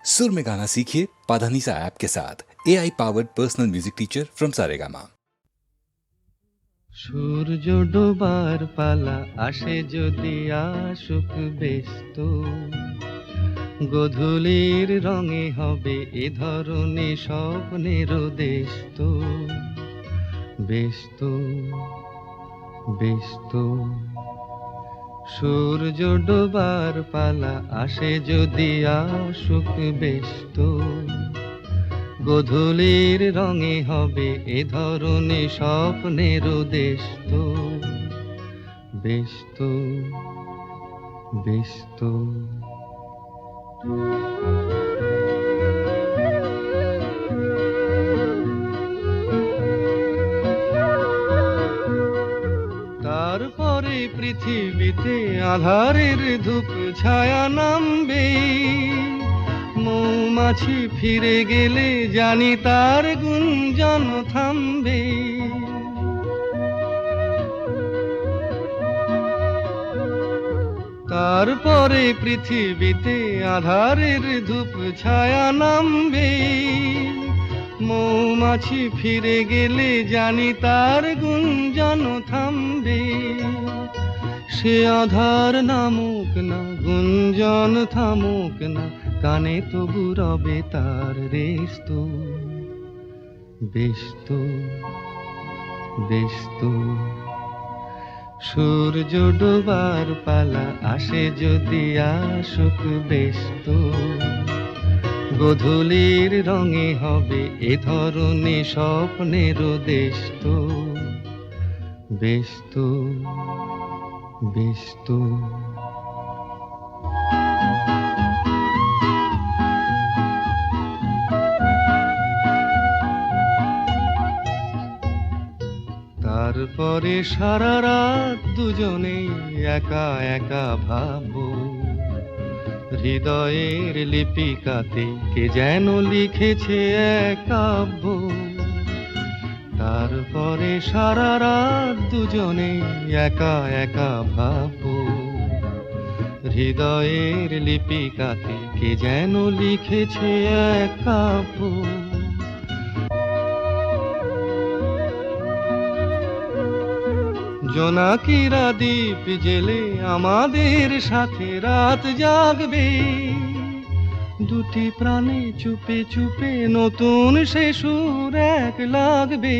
सुर में गाना सीखिए पाधानीसा ऐप के साथ AI powered personal music teacher from Saregama. সূর্য ডোবার পালা আসে যদি আসুক ব্যস্ত, গোধূলির রঙে হবে এ ধরনে স্বপ্নের দেশ তো। ব্যস্ত ব্যস্ত সূর্য ডোবার পালা আসে যদি আসুক ব্যস্ত, গোধূলির রঙে হবে এ ধরনে স্বপ্নের দেশ তো। ব্যস্ত ব্যস্ত তারপরে পৃথিবীতে আঁধারের ধূপ ছায়া নামবে, মৌমাছি ফিরে গেলে জানি তার গুঞ্জন থামবে। তারপরে পৃথিবীতে আঁধারের ধূপ ছায়া নামবে, মৌমাছি ফিরে গেলে জানি তার গুঞ্জন থামবে। সে আধার নামুক না, গুঞ্জন থামুক না, কানে তবু রবে তার রেশ তো। ব্যস্ত ব্যস্ত সূর্য ডোবার পালা আসে যদি আসুক ব্যস্ত, গোধূলির রঙে হবে এ ধরনে স্বপ্নের দেশ তো। ব্যস্ত ব্যস্ত তারপরে সারা রাত দুজনে একা একা ভাববো, হৃদয়ের লিপিকাতে কে যেন লিখেছে এক কাব্য। তারপরে সারা রাত দুজনে একা একা ভাববো, হৃদয়ের লিপিকাতে কে যেন লিখেছে এক কাব্য। জোনাকিরা দ্বীপ জেলে আমাদের সাথে রাত জাগবে, দুটি প্রাণে চুপে চুপে নতুন সে সুর এক লাগবে।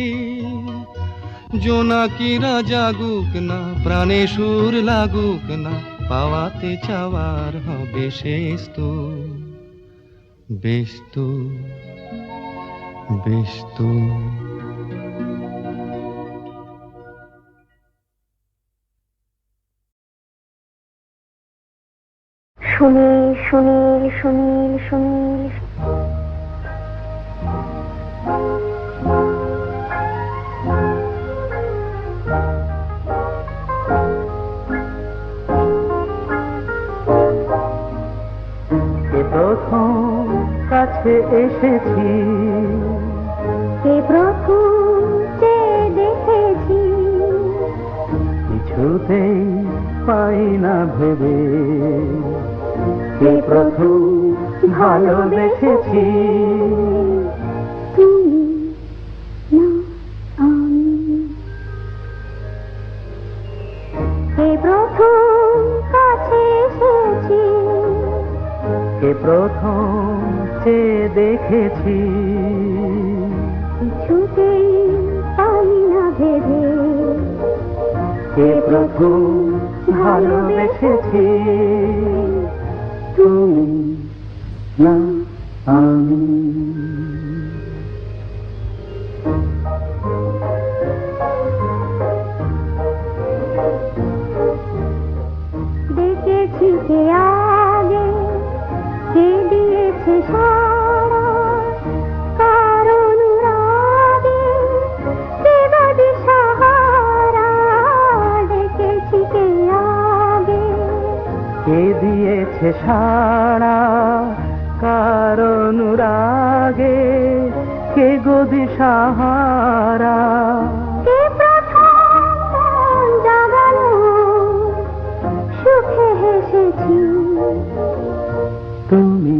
জোনাকিরা জাগুক না, প্রাণে সুর লাগুক না, পাওয়াতে চাওয়ার হবে শেষ তো। ব্যস্ত ব্যস্ত সুনীল সুনীল সুনীল সুনীল কে প্রথম কাছে এসেছি, কে প্রথম চেয়ে দেখেছি, কিছুতেই পাই না ভেবে, কে প্রথম ভালোবেসেছি। তুমি না আমি। কে প্রথম কাছে এসেছি, কে প্রথম চেয়ে দেখেছি, কিছুতেই পাই না ভেবে, কে প্রথম ভালোবেসেছি। তুমি না আমি। দেখেছি কে আগে, কে দিয়েছে সাড়া, কার অনুরাগে কে বা দিশাহারা। দেখেছি কে আগে, কে দিয়েছে সাড়া, কার অনুরাগে কে গো দিশাহারা। কে প্রথম মন জাগালো, সুখে হেসেছি, তুমি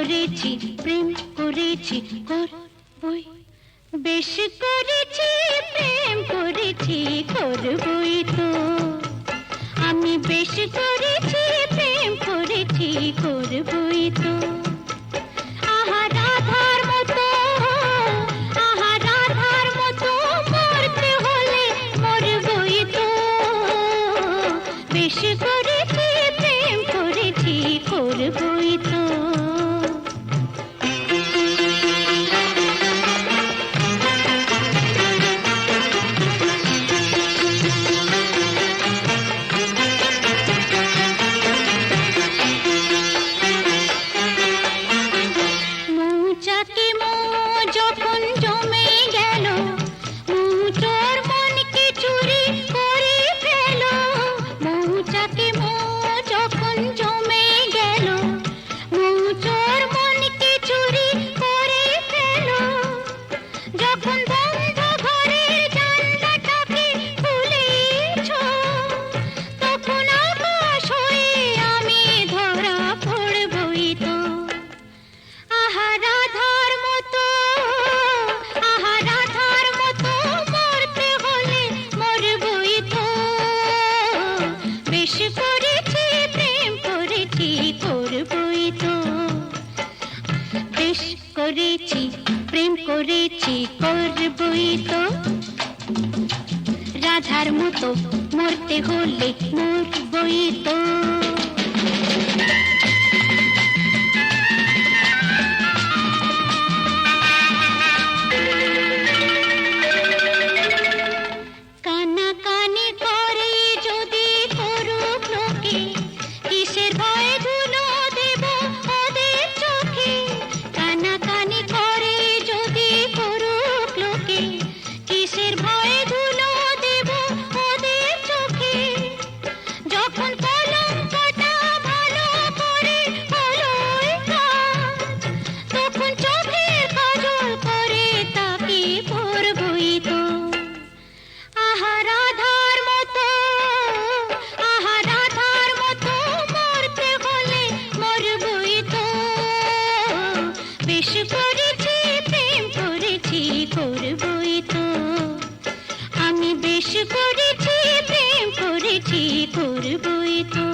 করেছি প্রেম করেছি করবই, বেশ করেছি প্রেম করেছি করবই তো। আমি বেশ করেছি প্রেম করেছি করবই তো। আহা রাধার মতো, আহা রাধার মতো মরতে হলে মরবই তো। বেশ করেছি প্রেম করেছি করবই তো। মৌচাকে মৌ যখন জমে গেল, মৌচোর মনকে চুরি করে ফেল। মৌচাকে মৌ যখন জমে গেল, মৌচোর মনকে চুরি করে ফেল। যখন বন্ধ ঘরের জানলাটাকে খুলেছ, তখন আকাশ হয়ে আমি ধরা পড়বই তো। আহা রাধার মতো, আহা রাধার মতো মরতে হলে মরবই তো। বেশ করেছি প্রেম করেছি করবই তো। বেশ করেছি প্রেম করেছি করবই তো। রাধার মতো মরতে হলে মরবই তো। কানাকানি করে যদি করুক লোকে, কিসের ভয়ে ধুলো দেব ওদের চোখে। কানাকানি করে যদি করুক লোকে, কিসের ভয়ে ধুলো দেব ওদের চোখে। যখন কলঙ্কটা ভালো করে হলোই কাজ, তখন চোখের কাজল করে তাকে পরবই তো। আহা রাধার মতো, আহা রাধার মতো মরতে হলে মরবই তো। বেশ করেছি প্রেম করেছি করবই তো। আমি বেশ করেছি প্রেম করেছি করবই তো।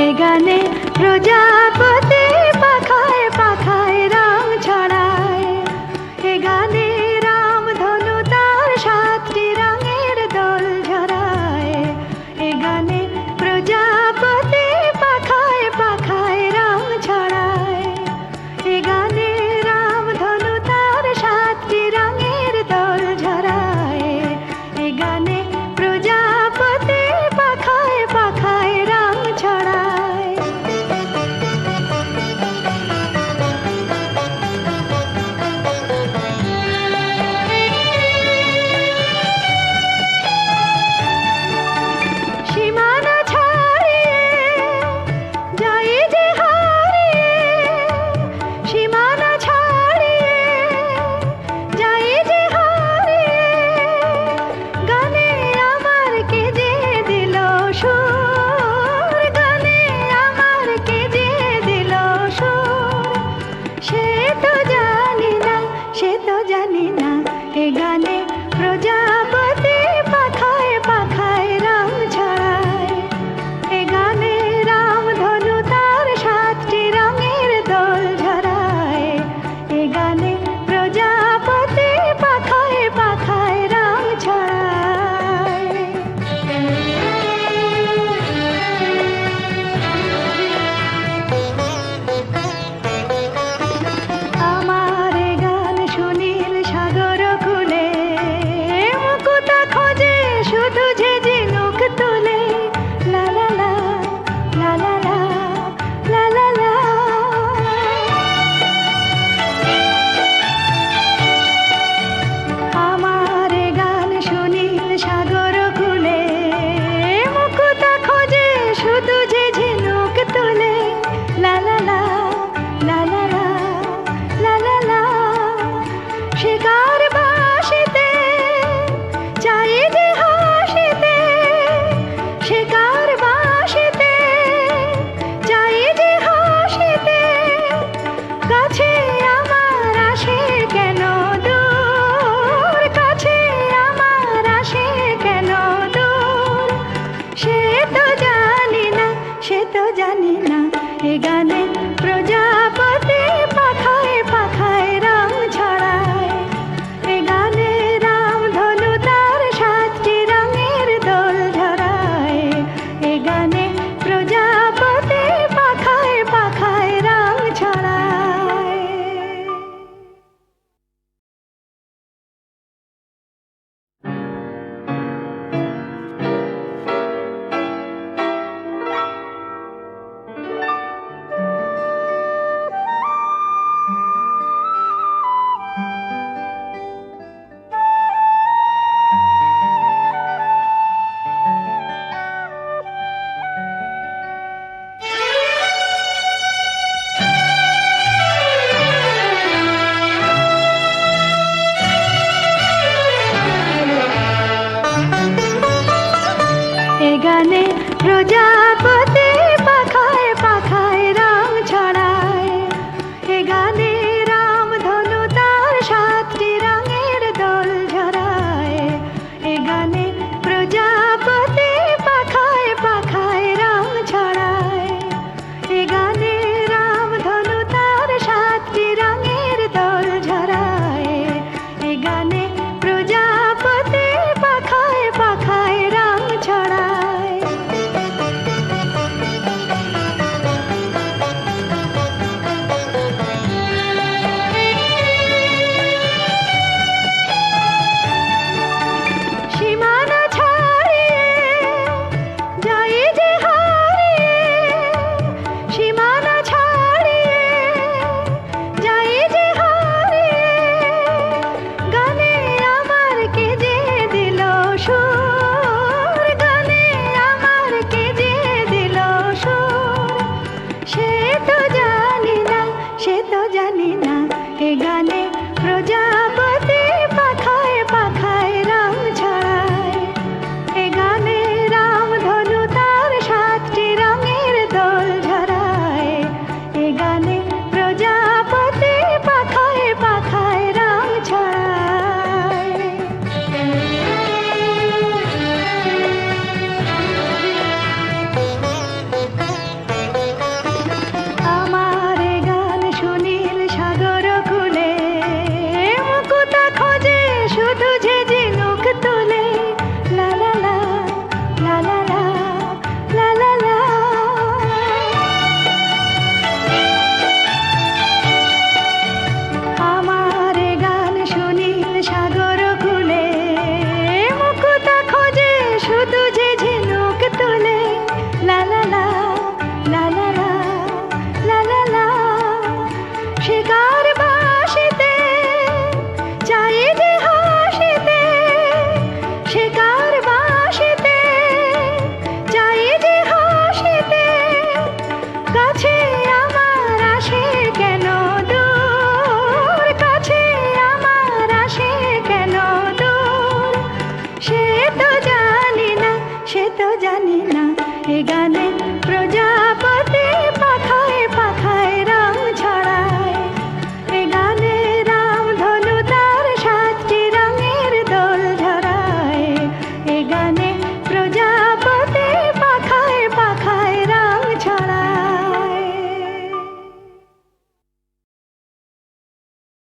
এ গানে প্রজাপতি পাখায় পাখায় রং ছড়ায়। এ গানে রাম ধনু তার 7টি রঙের দোল ঝরায়। এ গানে প্রজাপতি পাখায় পাখায় রং ছড়ায়। এ গানে রাম ধনু তার 7টি রঙের দোল ঝরায়। এ গানে প্রজাপতি পাখায় পাখায় রং ছড়ায়। সীমানা ছাড়িয়ে যাই যে হারিয়ে, সীমানা ছাড়িয়ে যাই যে হারিয়ে। গানে আমার কে যে দিল সুর, গানে আমার কে যে দিল সুর। সে তো জানি না, সে তো জানি না। এ গানে প্রজাপতি পাখায় পাখায় রং ছড়ায়। এ গানে রাম ধনু তার 7টি রঙের দোল ঝরায়। এ গানে প্রজাপতি পাখায় পাখায় রং ছড়ায়। আমার এ গান সুনীল সাগর কুলে, প্রজাপতি পাখায় পাখায় রং ছড়ায়। এ গানে রামধনু তার 7টি রঙের দোল ঝরায়। এ গানে প্রজাপতি পাখায় পাখায় রং ছড়ায়। এ গানে রামধনু তার 7টি রঙের দোল ঝরায়। এ গানে প্রজাপতি পাখায় পাখায় রং ছড়ায়। সীমানা ছাড়িয়ে যাই যে হারিয়ে, সীমানা ছাড়িয়ে যাই যে হারিয়ে, গানে আমার কে যে দিল সুর, গানে আমার কে যে দিল সুর, সে তো জানি না, সে তো জানি না। এ গানে প্রজাপতি পাখায় পাখায় রং ছড়ায়। এ গানে রামধনু তার 7টি রঙের দোল ঝরায়। এ গানে প্রজাপতি পাখায় পাখায় রং ছড়ায়। আমার এ গান সুনীল সাগর খুলে, মুকুতা খোঁজে শুধু যে ঝিনুক তুলে। লা লা লা, লা লা লা, লা লা লা। আমার এ গান সুনীল সাগর খুলে, মুকুতা খোঁজে শুধু যে ঝিনুক তুলে। লা লা লা, লা লা লা, লা লা লা। শিকার বাসিতে চাই যে হাসিতে, শিকার বাসিতে চাই যে হাসিতে, কাছে আমার আসে কেন দূর, কাছে আমার আসে কেন দূর, সে তো জানি না, সে তো জানি না। এ গানে